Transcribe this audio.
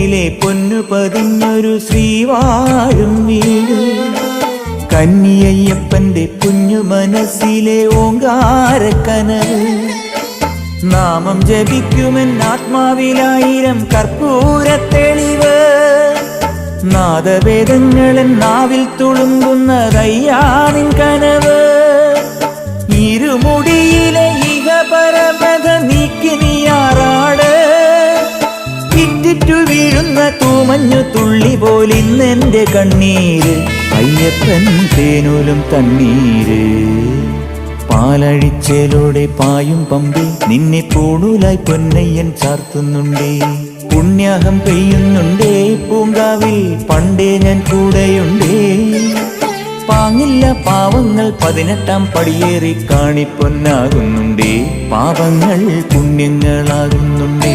കൈകളിലെ പൊന്നു പതിഞ്ഞൊരു ശ്രീവാഴും വീട്. കന്നിയയ്യപ്പന്റെ കുഞ്ഞു മനസ്സിലെ ഓങ്കാരക്കനവ്. നാമം ജപിക്കുമെൻ ആത്മാവിലായിരം കർപ്പൂരത്തെളിവ്. നാദവേദങ്ങളൻ നാവിൽ തുളുമ്പുന്നതയ്യാനിൻ കനവ്. ഇരുമുടിയിലെ ഇഹപരമത നീക്കി നീയാറാട്. ഇറ്റിറ്റു വീഴുന്ന തൂമഞ്ഞു തുള്ളി പോലിന്നെന്റെ കണ്ണീര്. അയ്യപ്പൻ തേനൂലും തണ്ണീര്. പാലഴിച്ചേലോടെ പായും പമ്പി നിന്നെ പൂണൂലായി പൊന്നയ്യൻ ചാർത്തുന്നുണ്ടേ. പുണ്യാഹം പെയ്യുന്നുണ്ടേ പൂങ്കാവിൽ പണ്ടേ ഞാൻ കൂടെയുണ്ടേ. പാങ്ങില്ല പാവങ്ങൾ 18-ാം പടിയേറി കാണിപ്പൊന്നാകുന്നുണ്ടേ. പാപങ്ങൾ പുണ്യങ്ങളാകുന്നുണ്ടേ.